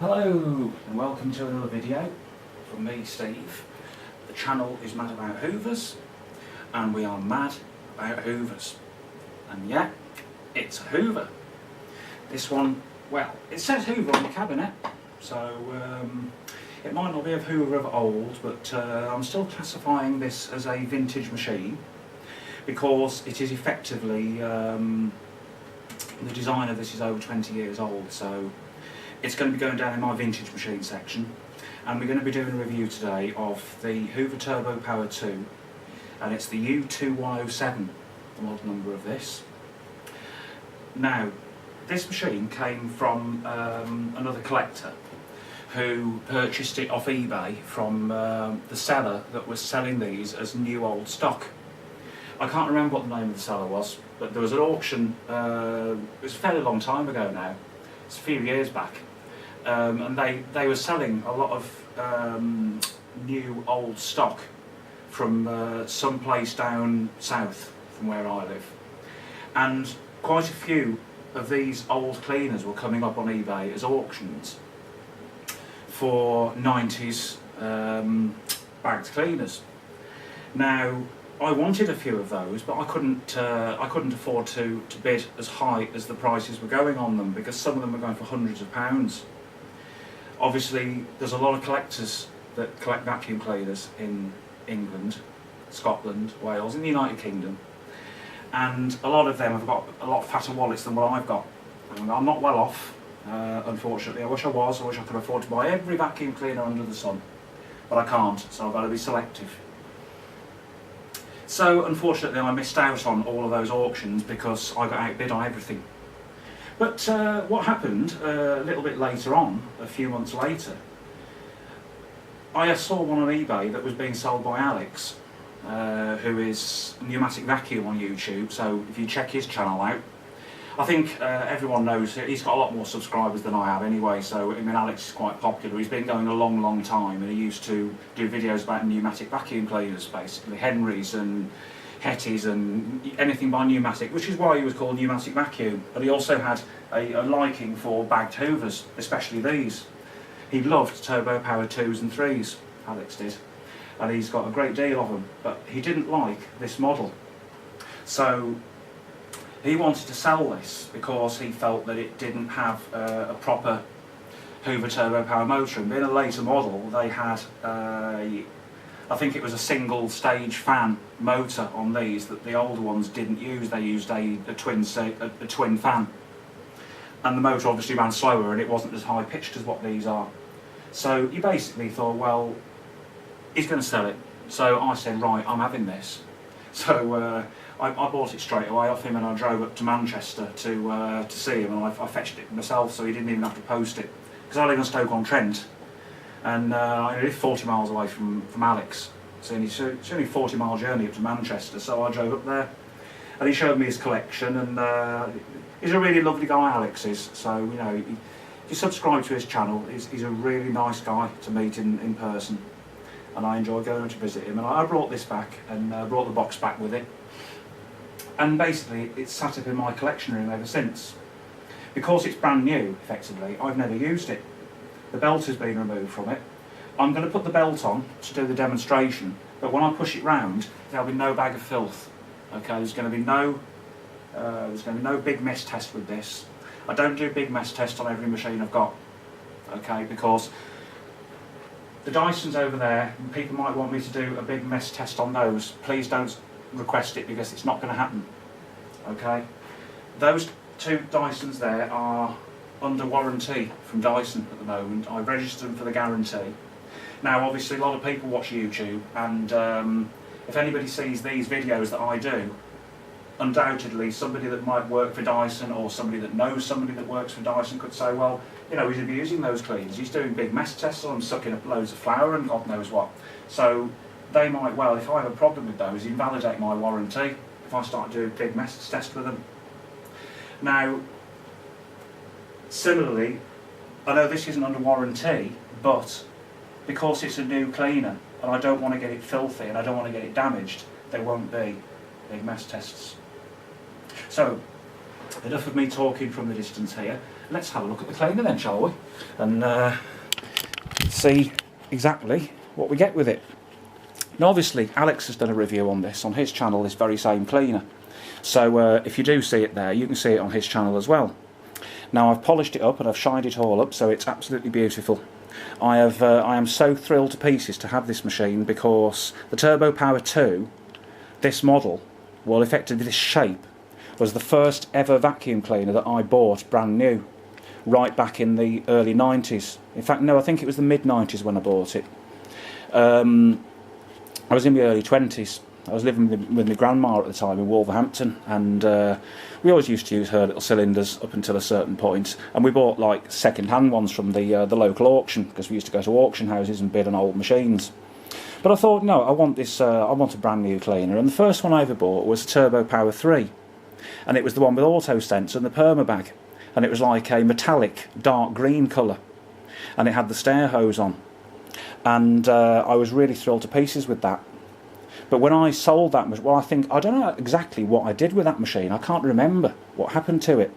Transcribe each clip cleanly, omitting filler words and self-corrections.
Hello and welcome to another video from me, Steve. The channel is Mad About Hoovers and we are mad about Hoovers. And yeah, it's a Hoover. This one, well, it says Hoover on the cabinet, so it might not be a Hoover of old, but I'm still classifying this as a vintage machine because it is effectively, the design of this is over 20 years old, so it's going to be going down in my vintage machine section, and we're going to be doing a review today of the Hoover Turbopower 2, and it's the U2107, the model number of this. Now, this machine came from another collector who purchased it off eBay from the seller that was selling these as new old stock. I can't remember what the name of the seller was, but there was an auction, it was a fairly long time ago now, it's a few years back. And they were selling a lot of new old stock from some place down south from where I live, and quite a few of these old cleaners were coming up on eBay as auctions for 90s bagged cleaners. Now, I wanted a few of those, but I couldn't afford to bid as high as the prices were going on them, because some of them were going for hundreds of pounds. Obviously, there's a lot of collectors that collect vacuum cleaners in England, Scotland, Wales, in the United Kingdom, and a lot of them have got a lot fatter wallets than what I've got. I'm not well off, unfortunately. I wish I was. I wish I could afford to buy every vacuum cleaner under the sun, but I can't, so I've got to be selective. So, unfortunately, I missed out on all of those auctions because I got outbid on everything. But what happened a little bit later on, a few months later, I saw one on eBay that was being sold by Alex, who is Pneumatic Vacuum on YouTube, so if you check his channel out, I think everyone knows he's got a lot more subscribers than I have anyway, so I mean, Alex is quite popular. He's been going a long time, and he used to do videos about pneumatic vacuum cleaners, basically Henrys and Hetties and anything by pneumatic, which is why he was called Pneumatic Vacuum. But he also had a liking for bagged Hoovers, especially these. He loved Turbopower 2s and 3s, Alex did, and he's got a great deal of them, but he didn't like this model. So he wanted to sell this because he felt that it didn't have a proper Hoover Turbopower motor, and being a later model, they had I think it was a single stage fan motor on these that the older ones didn't use. They used a twin fan, and the motor obviously ran slower and it wasn't as high pitched as what these are. So he basically thought, well, he's going to sell it. So I said, right, I'm having this. So I bought it straight away off him, and I drove up to Manchester to see him, and I fetched it myself, so he didn't even have to post it, because I live in Stoke-on-Trent, and I live 40 miles away from Alex, so it's only a 40-mile journey up to Manchester. So I drove up there, and he showed me his collection, and he's a really lovely guy, Alex is. So, you know, if you subscribe to his channel, he's a really nice guy to meet in person, and I enjoy going to visit him. And I brought this back, and brought the box back with it, and basically it's sat up in my collection room ever since. Because it's brand new, effectively, I've never used it. The belt has been removed from it. I'm going to put the belt on to do the demonstration, but when I push it round, there'll be no bag of filth. Okay, there's going to be no big mess test with this. I don't do big mess tests on every machine I've got. Okay, because the Dysons over there, people might want me to do a big mess test on those. Please don't request it, because it's not going to happen. Okay, those two Dysons there are under warranty from Dyson at the moment. I've registered them for the guarantee. Now, obviously, a lot of people watch YouTube, and if anybody sees these videos that I do, undoubtedly somebody that might work for Dyson, or somebody that knows somebody that works for Dyson, could say, well, you know, he's abusing those cleaners, he's doing big mess tests on them, sucking up loads of flour and God knows what. So they might, well, if I have a problem with those, invalidate my warranty if I start doing big mess tests with them. Now, similarly, I know this isn't under warranty, but because it's a new cleaner and I don't want to get it filthy and I don't want to get it damaged, there won't be big mess tests. So, enough of me talking from the distance here. let's have a look at the cleaner then, shall we? And see exactly what we get with it. Now obviously Alex has done a review on this on his channel, this very same cleaner. So if you do see it there, you can see it on his channel as well. Now I've polished it up and I've shined it all up, so it's absolutely beautiful. I am so thrilled to pieces to have this machine, because the Turbopower 2, this model, well effectively this shape, was the first ever vacuum cleaner that I bought brand new, right back in the early 90s. In fact, no, I think it was the mid 90s when I bought it. I was in my early 20s. I was living with my grandma at the time in Wolverhampton, and we always used to use her little cylinders up until a certain point, and we bought like second-hand ones from the local auction, because we used to go to auction houses and bid on old machines. But I thought, no, I want this. I want a brand new cleaner, and the first one I ever bought was a Turbopower 3, and it was the one with auto sense and the perma bag, and it was like a metallic dark green colour, and it had the stair hose on, and I was really thrilled to pieces with that. But when I sold that machine, well, I don't know exactly what I did with that machine. I can't remember what happened to it,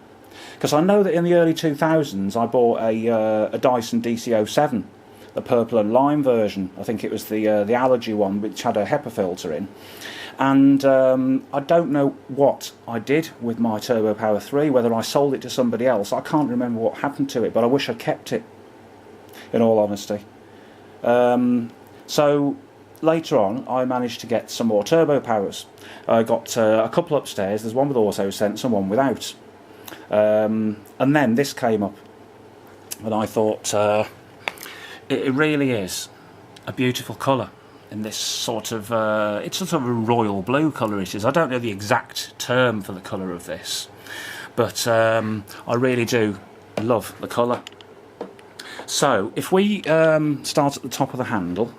because I know that in the early 2000s I bought a Dyson DC07, the purple and lime version. I think it was the allergy one, which had a HEPA filter in. And I don't know what I did with my Turbopower 3, whether I sold it to somebody else. I can't remember what happened to it, but I wish I'd kept it, in all honesty. So later on I managed to get some more Turbopowers. I got a couple upstairs. There's one with auto sense and one without. And then this came up, and I thought it really is a beautiful colour in this sort of it's sort of a royal blue colour it is. I don't know the exact term for the colour of this, but I really do love the colour. So if we start at the top of the handle,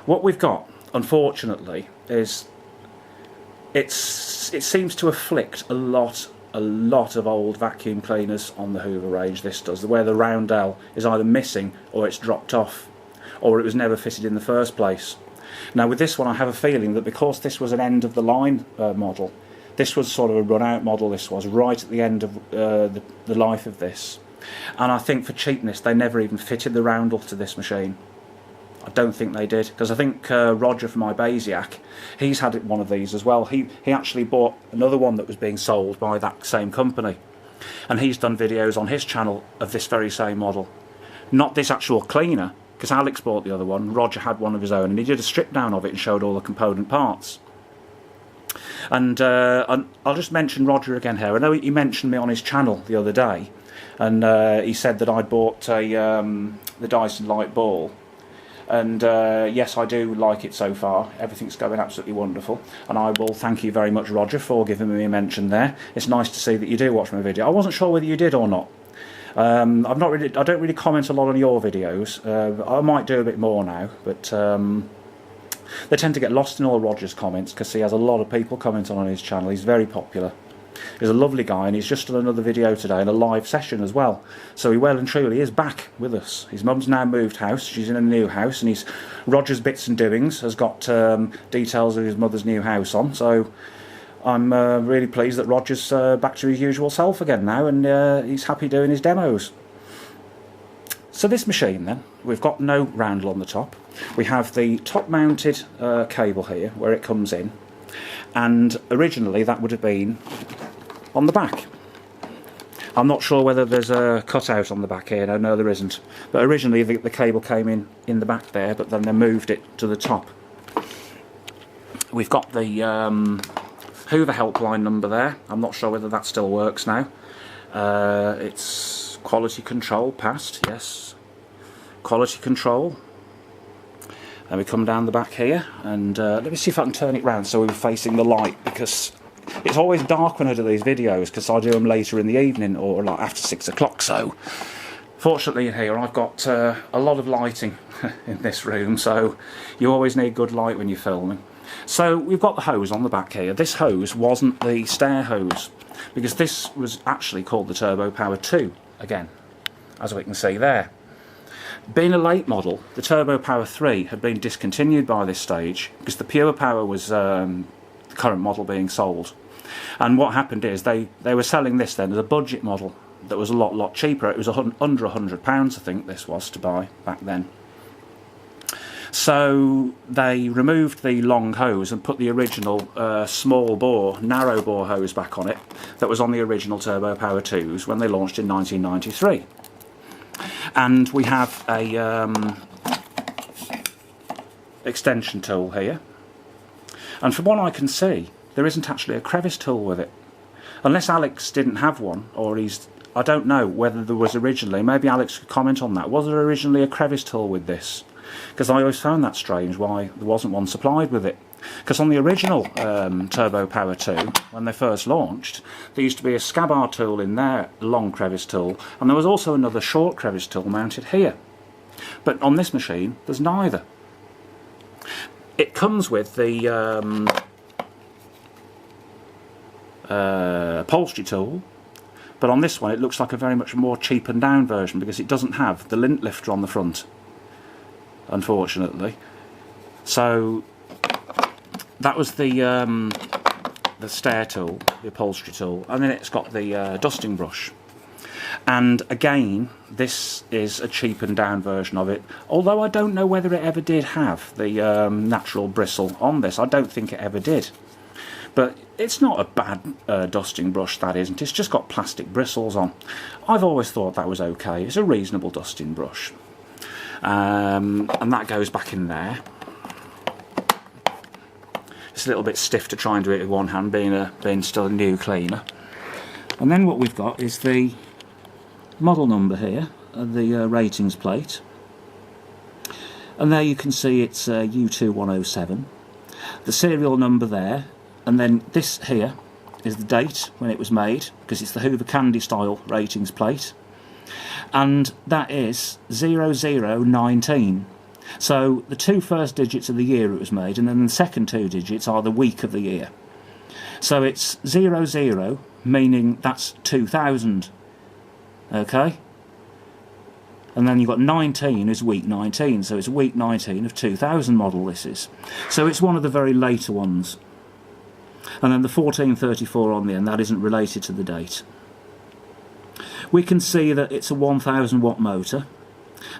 what we've got, unfortunately, is it seems to afflict a lot of old vacuum cleaners on the Hoover range. This does, where the roundel is either missing or it's dropped off, or it was never fitted in the first place. Now with this one, I have a feeling that because this was an end of the line model, this was sort of a run out model. This was right at the end of the life of this, and I think for cheapness they never even fitted the roundel to this machine. I don't think they did, because I think Roger from Ibasiac, he's had one of these as well. He actually bought another one that was being sold by that same company, and he's done videos on his channel of this very same model. Not this actual cleaner, because Alex bought the other one. Roger had one of his own, and he did a strip down of it and showed all the component parts. And I'll just mention Roger again here. I know he mentioned me on his channel the other day, and he said that I'd bought the Dyson Light Ball. And yes, I do like it so far. Everything's going absolutely wonderful, and I will thank you very much, Roger, for giving me a mention there. It's nice to see that you do watch my video. I wasn't sure whether you did or not. I don't really comment a lot on your videos. I might do a bit more now, but they tend to get lost in all Roger's comments, because he has a lot of people commenting on his channel. He's very popular. He's a lovely guy, and he's just done another video today and a live session as well. So he well and truly is back with us. His mum's now moved house. She's in a new house, and he's Roger's Bits and Doings has got details of his mother's new house on. So I'm really pleased that Roger's back to his usual self again now, and he's happy doing his demos. So this machine then, we've got no roundel on the top. We have the top mounted cable here where it comes in, and originally that would have been on the back. I'm not sure whether there's a cutout on the back here. No, there isn't. But originally the cable came in the back there, but then they moved it to the top. We've got the Hoover helpline number there. I'm not sure whether that still works now. It's quality control passed, yes. Quality control. And we come down the back here, and let me see if I can turn it round so we're facing the light, because it's always dark when I do these videos, because I do them later in the evening or like after 6 o'clock. So fortunately in here I've got a lot of lighting in this room, so you always need good light when you're filming. So we've got the hose on the back here. This hose wasn't the stair hose, because this was actually called the Turbopower 2 again, as we can see there. Being a late model, the Turbopower 3 had been discontinued by this stage, because the Pure Power was the current model being sold. And what happened is they were selling this then as a budget model, that was a lot cheaper. It was under £100, I think this was, to buy back then. So they removed the long hose and put the original small bore, narrow bore hose back on it that was on the original Turbopower 2s when they launched in 1993. And we have a extension tool here, and from what I can see there isn't actually a crevice tool with it, unless Alex didn't have one, or I don't know whether there was originally. Maybe Alex could comment on that. Was there originally a crevice tool with this? Because I always found that strange why there wasn't one supplied with it. Because on the original Turbopower 2, when they first launched, there used to be a scabar tool in there, a long crevice tool, and there was also another short crevice tool mounted here. But on this machine, there's neither. It comes with the upholstery tool, but on this one it looks like a very much more cheapened down version because it doesn't have the lint lifter on the front, unfortunately. So that was the stair tool, the upholstery tool, and then it's got the dusting brush. And again, this is a cheapened down version of it, although I don't know whether it ever did have the natural bristle on this. I don't think it ever did. But it's not a bad dusting brush, that isn't. It's just got plastic bristles on. I've always thought that was okay. It's a reasonable dusting brush. And that goes back in there. It's a little bit stiff to try and do it with one hand, being still a new cleaner. And then what we've got is the model number here, the ratings plate. And there you can see it's U2107. The serial number there. And then this here is the date when it was made, because it's the Hoover Candy style ratings plate, and that is 0019. So the two first digits of the year it was made, and then the second two digits are the week of the year. So it's 00, meaning that's 2000, okay? And then you've got 19 is week 19, so it's week 19 of 2000 model this is. So it's one of the very later ones. And then the 1434 on the end, that isn't related to the date. We can see that it's a 1000 watt motor,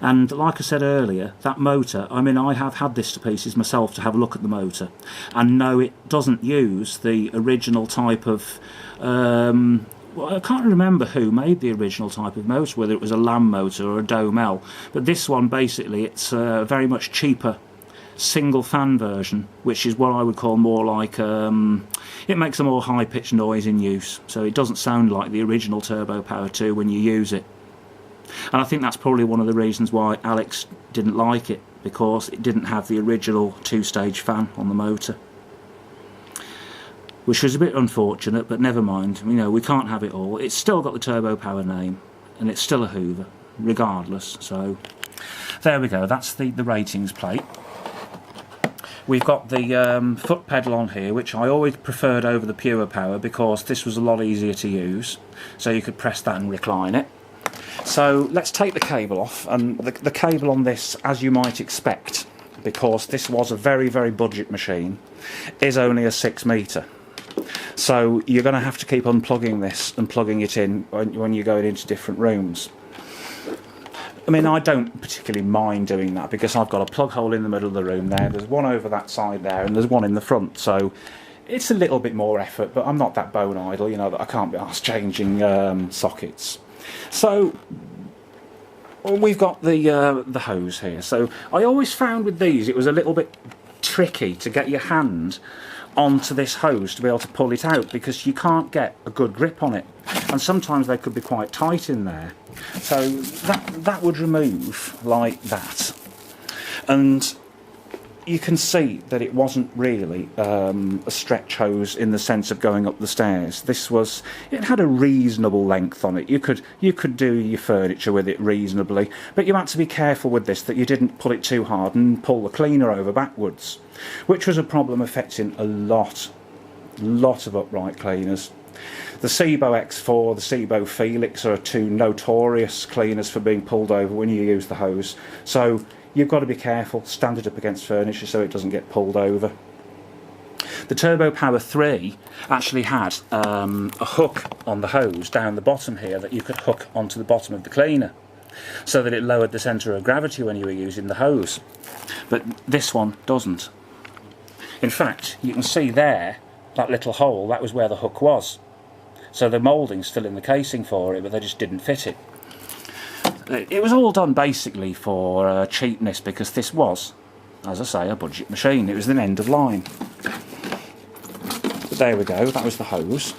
and like I said earlier, that motor, I mean, I have had this to pieces myself to have a look at the motor, and no, it doesn't use the original type of well, I can't remember who made the original type of motor, whether it was a Lamb motor or a Domel, but this one basically, it's very much cheaper single fan version, which is what I would call more like it makes a more high pitched noise in use, so it doesn't sound like the original Turbopower 2 when you use it. And I think that's probably one of the reasons why Alex didn't like it, because it didn't have the original two-stage fan on the motor, which was a bit unfortunate, but never mind. You know, we can't have it all. It's still got the Turbopower name, and it's still a Hoover regardless. So there we go, that's the ratings plate. We've got the foot pedal on here, which I always preferred over the Pure Power because this was a lot easier to use, so you could press that and recline it. So let's take the cable off, and the cable on this, as you might expect, because this was a very budget machine, is only a 6 metre. So you're going to have to keep unplugging this and plugging it in when you're going into different rooms. I mean, I don't particularly mind doing that because I've got a plug hole in the middle of the room there, there's one over that side there, and there's one in the front, so it's a little bit more effort, but I'm not that bone idle, you know, that I can't be arsed changing sockets. So we've got the hose here. So I always found with these it was a little bit tricky to get your hand onto this hose to be able to pull it out, because you can't get a good grip on it, and sometimes they could be quite tight in there. So that would remove like that, and you can see that it wasn't really a stretch hose in the sense of going up the stairs. It had a reasonable length on it. You could do your furniture with it reasonably, but you had to be careful with this that you didn't pull it too hard and pull the cleaner over backwards, which was a problem affecting a lot of upright cleaners. The Sebo X4, the Sebo Felix are two notorious cleaners for being pulled over when you use the hose, so you've got to be careful, stand it up against furniture so it doesn't get pulled over. The Turbopower 3 actually had a hook on the hose down the bottom here that you could hook onto the bottom of the cleaner, so that it lowered the centre of gravity when you were using the hose. But this one doesn't. In fact, you can see there, that little hole, that was where the hook was. So the moulding's still in the casing for it, but they just didn't fit it. It was all done basically for cheapness, because this was, as I say, a budget machine. It was the end of line. But there we go, that was the hose.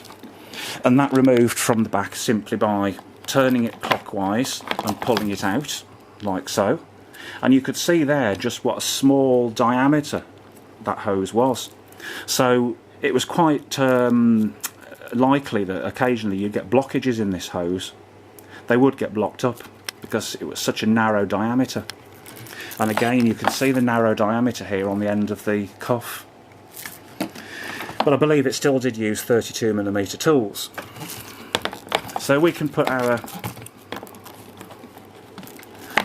And that removed from the back simply by turning it clockwise and pulling it out, like so. And you could see there just what a small diameter that hose was. So it was quite likely that occasionally you'd get blockages in this hose. They would get blocked up because it was such a narrow diameter. And again, you can see the narrow diameter here on the end of the cuff. But I believe it still did use 32mm tools. So we can put our...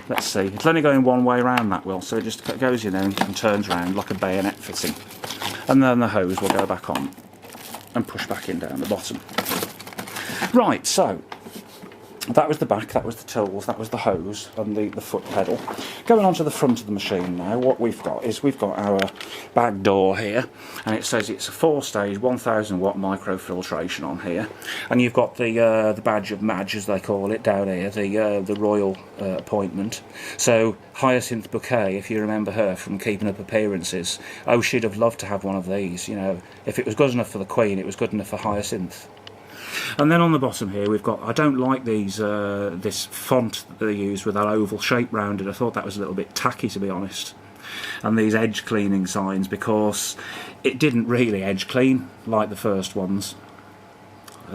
Let's see, it's only going one way around, that will, so it just goes in there and turns around like a bayonet fitting. And then the hose will go back on and push back in down the bottom. Right, so that was the back, that was the tools, that was the hose and the foot pedal. Going on to the front of the machine now, what we've got is we've got our bag door here, and it says it's a 4-stage 1000 watt microfiltration on here, and you've got the badge of Madge, as they call it, down here, the royal appointment. So Hyacinth Bouquet, if you remember her from Keeping Up Appearances, oh, she'd have loved to have one of these, you know. If it was good enough for the Queen, it was good enough for Hyacinth. And then on the bottom here we've got, I don't like these this font that they use with that oval shape round it. I thought that was a little bit tacky, to be honest. And these edge cleaning signs, because it didn't really edge clean like the first ones. It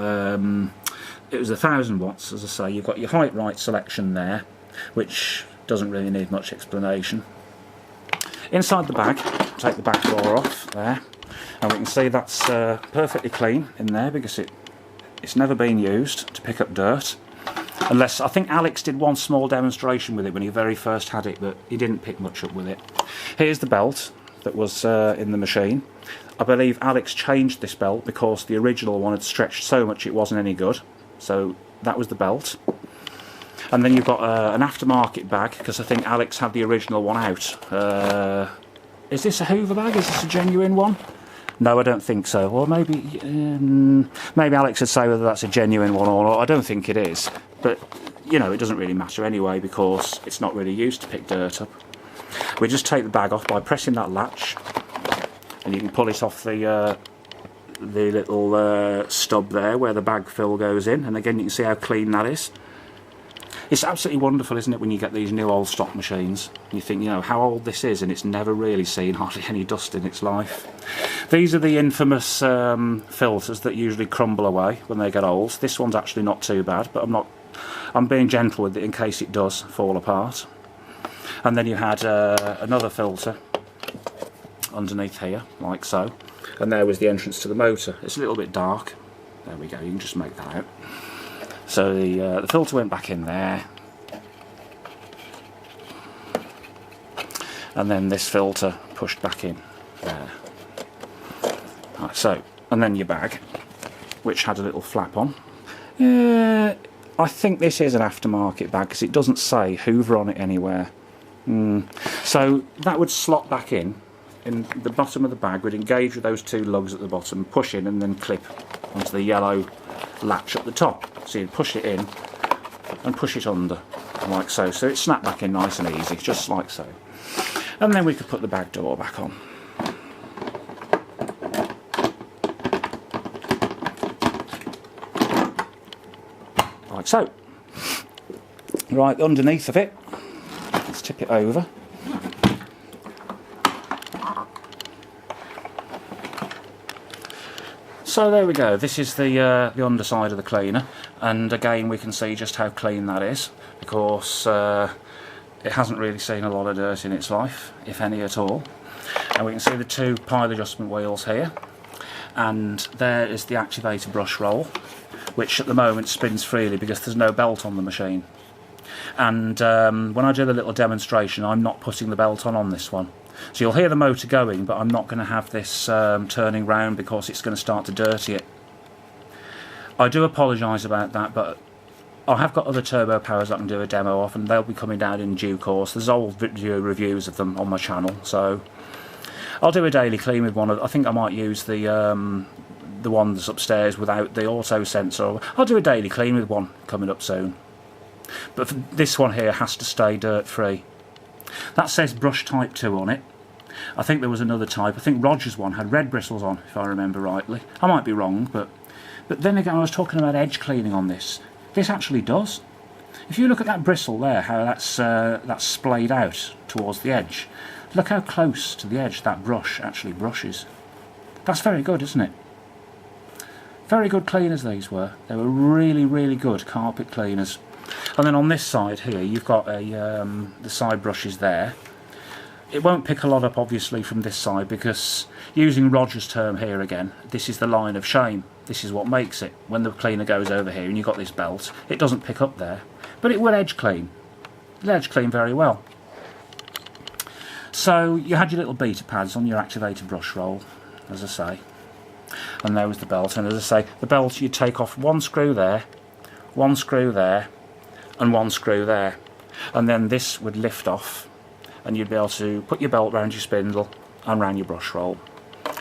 was 1000 watts, as I say. You've got your height right selection there, which doesn't really need much explanation. Inside the bag, take the back door off there, and we can see that's perfectly clean in there, because it's never been used to pick up dirt, unless, I think Alex did one small demonstration with it when he very first had it, but he didn't pick much up with it. Here's the belt that was in the machine. I believe Alex changed this belt because the original one had stretched so much it wasn't any good, so that was the belt. And then you've got an aftermarket bag, because I think Alex had the original one out. Is this a Hoover bag? Is this a genuine one? No, I don't think so. Or maybe Alex would say whether that's a genuine one or not. I don't think it is. But, you know, it doesn't really matter anyway, because it's not really used to pick dirt up. We just take the bag off by pressing that latch, and you can pull it off the little stub there where the bag fill goes in. And again, you can see how clean that is. It's absolutely wonderful, isn't it, when you get these new old stock machines. You think, you know, how old this is, and it's never really seen hardly any dust in its life. These are the infamous filters that usually crumble away when they get old. This one's actually not too bad, but I'm being gentle with it in case it does fall apart. And then you had another filter underneath here, like so. And there was the entrance to the motor. It's a little bit dark. There we go, you can just make that out. So the filter went back in there, and then this filter pushed back in there. Right, so, and then your bag, which had a little flap on. Yeah, I think this is an aftermarket bag, because it doesn't say Hoover on it anywhere. So that would slot back in the bottom of the bag, would engage with those two lugs at the bottom, push in, and then clip onto the yellow latch at the top. So you'd push it in and push it under, like so. So it snapped back in nice and easy, just like so. And then we could put the bag door back on. Like so. Right, underneath of it, let's tip it over. So there we go, this is the underside of the cleaner, and again we can see just how clean that is, because it hasn't really seen a lot of dirt in its life, if any at all. And we can see the two pile adjustment wheels here, and there is the activator brush roll, which at the moment spins freely because there's no belt on the machine. And when I do the little demonstration, I'm not putting the belt on this one. So you'll hear the motor going, but I'm not going to have this turning round because it's going to start to dirty it. I do apologise about that, but I have got other turbo powers I can do a demo of, and they'll be coming down in due course. There's old video reviews of them on my channel, so I'll do a daily clean with one. I think I might use the one that's upstairs without the auto sensor. I'll do a daily clean with one coming up soon. But for this one here has to stay dirt free. That says brush type 2 on it. I think there was another type. I think Roger's one had red bristles on, if I remember rightly. I might be wrong, but then again, I was talking about edge cleaning on this. This actually does. If you look at that bristle there, how that's splayed out towards the edge. Look how close to the edge that brush actually brushes. That's very good, isn't it? Very good cleaners these were. They were really, really good carpet cleaners. And then on this side here, you've got the side brushes there. It won't pick a lot up, obviously, from this side, because, using Roger's term here again, this is the line of shame. This is what makes it. When the cleaner goes over here and you've got this belt, it doesn't pick up there. But it will edge clean. It'll edge clean very well. So, you had your little beta pads on your activated brush roll, as I say. And there was the belt. And as I say, the belt, you take off one screw there, and one screw there. And then this would lift off, and you'd be able to put your belt round your spindle and round your brush roll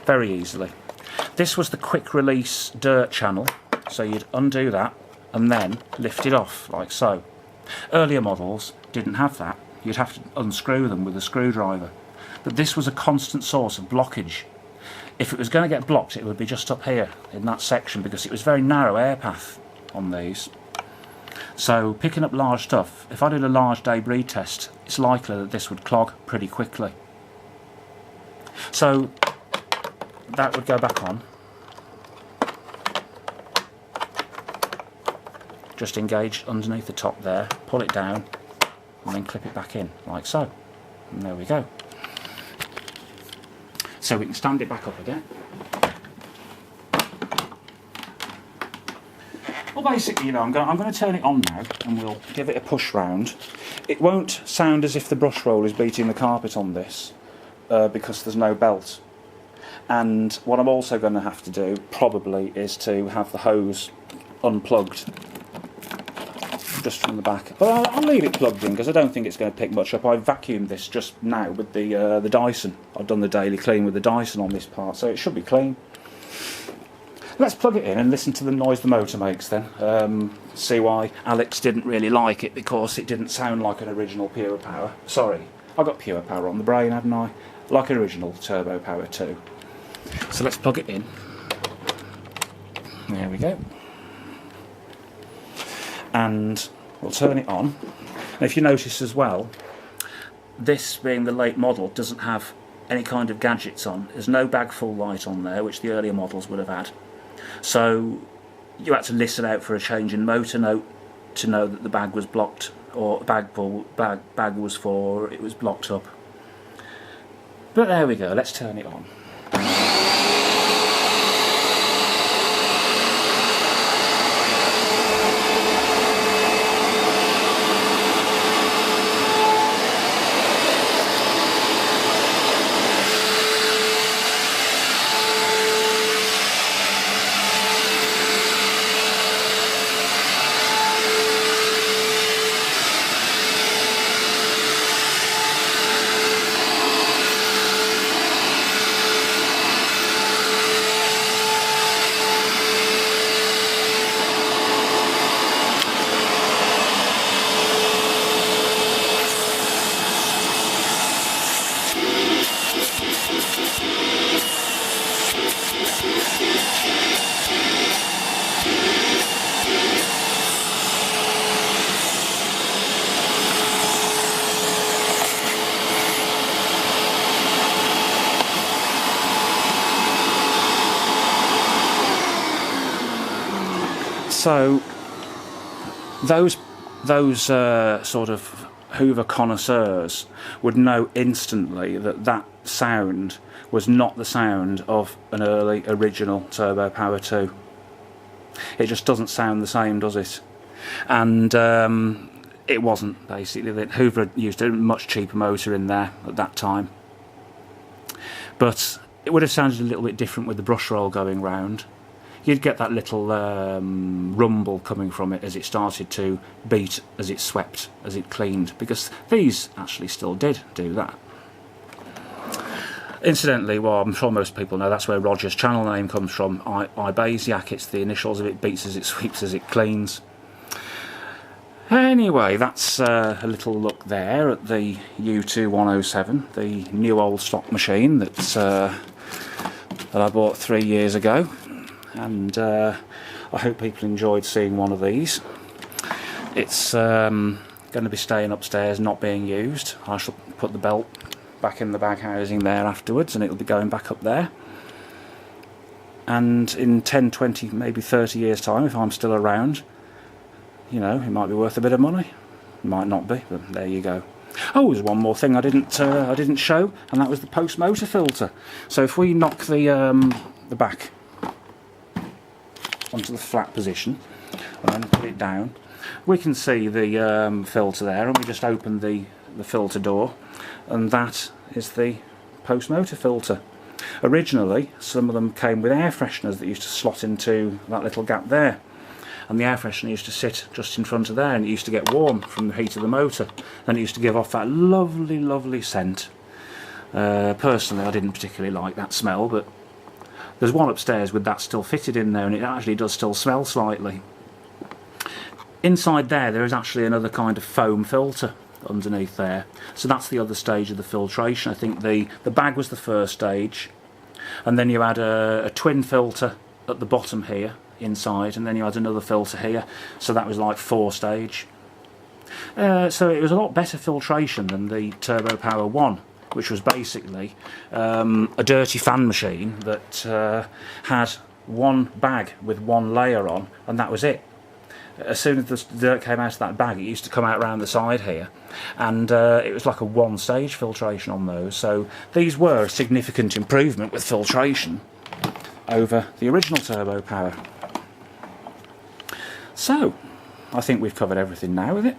very easily. This was the quick release dirt channel, so you'd undo that and then lift it off like so. Earlier models didn't have that. You'd have to unscrew them with a screwdriver. But this was a constant source of blockage. If it was going to get blocked, it would be just up here in that section, because it was very narrow air path on these. So picking up large stuff, if I did a large debris test, it's likely that this would clog pretty quickly. So that would go back on. Just engage underneath the top there, pull it down, and then clip it back in, like so. And there we go. So we can stand it back up again. Well, basically, you know, I'm going to turn it on now, and we'll give it a push round. It won't sound as if the brush roll is beating the carpet on this, because there's no belt. And what I'm also going to have to do, probably, is to have the hose unplugged, just from the back. But I'll leave it plugged in, because I don't think it's going to pick much up. I vacuumed this just now with the Dyson. I've done the daily clean with the Dyson on this part, so it should be clean. Let's plug it in and listen to the noise the motor makes then. See why Alex didn't really like it, because it didn't sound like an original Pure Power. Sorry, I got Pure Power on the brain, hadn't I? Like an original Turbo Power 2. So let's plug it in. There we go. And we'll turn it on. And if you notice as well, this being the late model doesn't have any kind of gadgets on. There's no bag full light on there, which the earlier models would have had. So you had to listen out for a change in motor note to know that the bag was blocked, or bag was full, or it was blocked up. But there we go, let's turn it on. So those sort of Hoover connoisseurs would know instantly that that sound was not the sound of an early original Turbo Power 2. It just doesn't sound the same, does it? And it wasn't, basically. That Hoover used a much cheaper motor in there at that time. but it would have sounded a little bit different with the Brushroll going round. You'd get that little rumble coming from it as it started to beat, as it swept, as it cleaned, because these actually still did do that. Incidentally, well, I'm sure most people know that's where Roger's channel name comes from. Ibasiak, it's the initials of it, beats as it sweeps as it cleans. Anyway, that's a little look there at the U2107, the new old stock machine that I bought 3 years ago. And I hope people enjoyed seeing one of these. It's going to be staying upstairs, not being used. I shall put the belt back in the bag housing there afterwards, and it'll be going back up there. And in 10, 20, maybe 30 years time, if I'm still around, you know, it might be worth a bit of money. It might not be, but there you go. Oh, there's one more thing I didn't show, and that was the post motor filter. So if we knock the back onto the flat position and then put it down, we can see the filter there, and we just open the filter door, and that is the post motor filter. Originally, some of them came with air fresheners that used to slot into that little gap there, and the air freshener used to sit just in front of there, and it used to get warm from the heat of the motor, and it used to give off that lovely, lovely scent. Personally, I didn't particularly like that smell, but there's one upstairs with that still fitted in there, and it actually does still smell slightly. Inside there is actually another kind of foam filter underneath there, so that's the other stage of the filtration. I think the bag was the first stage, and then you had a twin filter at the bottom here inside, and then you had another filter here, so that was like 4 stage. So it was a lot better filtration than the Turbopower 1, which was basically a dirty fan machine that had one bag with one layer on, and that was it. As soon as the dirt came out of that bag, it used to come out around the side here, and it was like a 1-stage filtration on those. So these were a significant improvement with filtration over the original Turbopower. So I think we've covered everything now with it,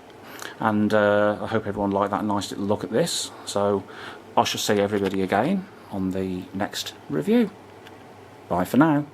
and I hope everyone liked that nice little look at this. So I shall see everybody again on the next review. Bye for now.